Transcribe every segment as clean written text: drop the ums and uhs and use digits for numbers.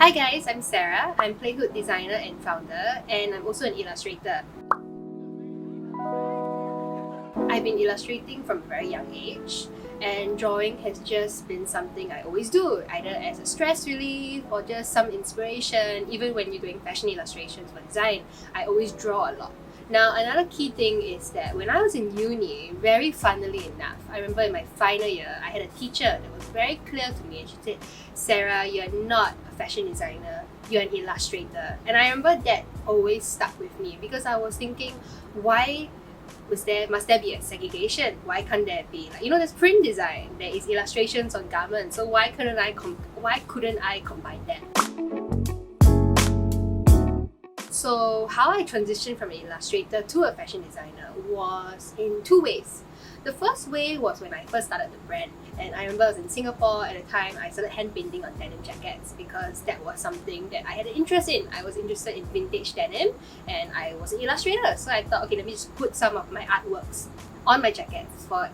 Hi guys, I'm Sarah. I'm PLAYHOOD designer and founder, and I'm also an illustrator. I've been illustrating from a very young age, and drawing has just been something I always do, either as a stress relief or just some inspiration. Even when you're doing fashion illustrations for design, I always draw a lot. Now, another key thing is that when I was in uni, very funnily enough, I remember in my final year, I had a teacher that was very clear to me, and she said, "Sarah, you're not a fashion designer, you're an illustrator." And I remember that always stuck with me because I was thinking, why must there be a segregation? Why can't there be, there's print design, there is illustrations on garments, so why couldn't I combine that? So how I transitioned from an illustrator to a fashion designer was in two ways. The first way was when I first started the brand, and I remember I was in Singapore at the time. I started hand painting on denim jackets because that was something that I had an interest in. I was interested in vintage denim and I was an illustrator, so I thought, okay, let me just put some of my artworks on my jackets for it.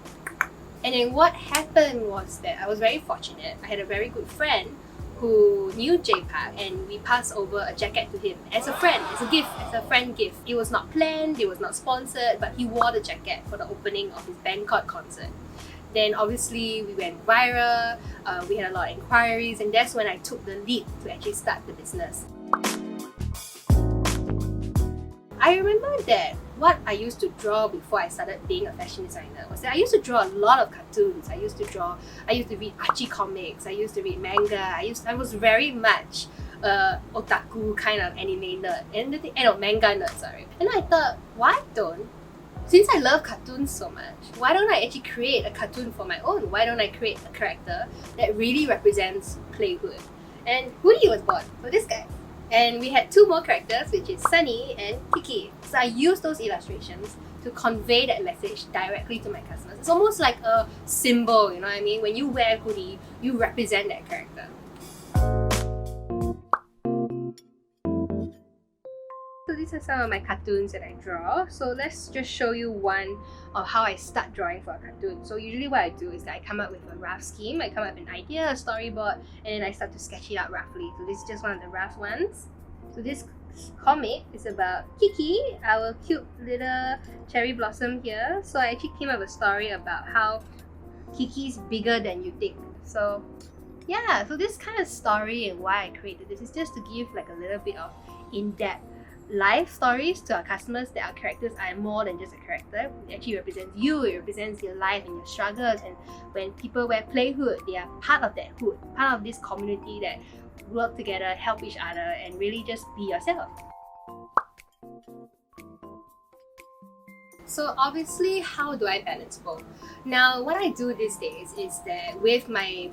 And then what happened was that I was very fortunate. I had a very good friend who knew J-Park, and we passed over a jacket to him as a friend, as a gift, as a friend gift. It was not planned, it was not sponsored, but he wore the jacket for the opening of his Bangkok concert. Then obviously we went viral, we had a lot of inquiries, and that's when I took the leap to actually start the business. I remember that what I used to draw before I started being a fashion designer was that I used to draw a lot of cartoons. I used to read Archie comics, I used to read manga, I was very much otaku kind of anime nerd, manga nerd, sorry. And I thought, since I love cartoons so much, why don't I actually create a cartoon for my own? Why don't I create a character that really represents PLAYHOOD? And Hoodie was born for this guy. And we had two more characters, which is Sunny and Kiki. So I used those illustrations to convey that message directly to my customers. It's almost like a symbol, you know what I mean? When you wear Hoodie, you represent that character. So these are some of my cartoons that I draw. So let's just show you one of how I start drawing for a cartoon. So usually what I do is that I come up with a rough scheme, I come up with an idea, a storyboard, and then I start to sketch it out roughly. So this is just one of the rough ones. So this comic is about Kiki, our cute little cherry blossom here. So I actually came up with a story about how Kiki's bigger than you think. So yeah, so this kind of story and why I created this is just to give like a little bit of in-depth life stories to our customers, that our characters are more than just a character. It actually represents you, it represents your life and your struggles. And when people wear PLAYHOOD, they are part of that hood, part of this community that work together, help each other, and really just be yourself. So obviously, how do I balance both? Now, what I do these days is that with my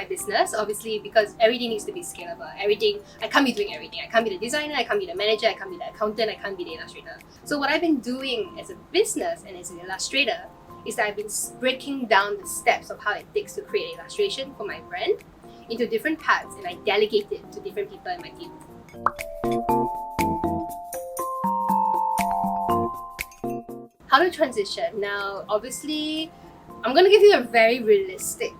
business, obviously, because everything needs to be scalable. I can't be doing everything. I can't be the designer, I can't be the manager, I can't be the accountant, I can't be the illustrator. So what I've been doing as a business and as an illustrator is that I've been breaking down the steps of how it takes to create an illustration for my brand into different parts, and I delegate it to different people in my team. How to transition? Now, obviously, I'm going to give you a very realistic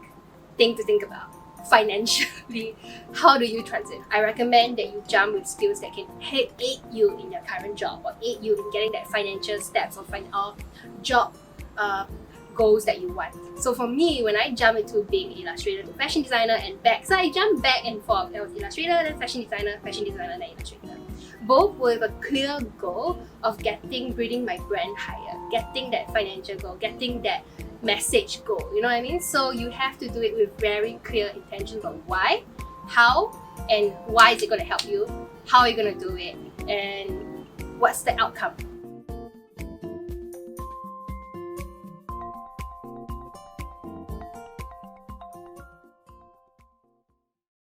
thing to think about. Financially, how do you transit? I recommend that you jump with skills that can aid you in your current job, or aid you in getting that financial steps or job goals that you want. So for me, when I jump into being an illustrator to fashion designer and back, so I jump back and forth. I was illustrator, then fashion designer, then illustrator. Both with a clear goal of bringing my brand higher, getting that financial goal, getting that message goal, you know what I mean? So you have to do it with very clear intentions of why, how, and why is it going to help you, how are you going to do it, and what's the outcome.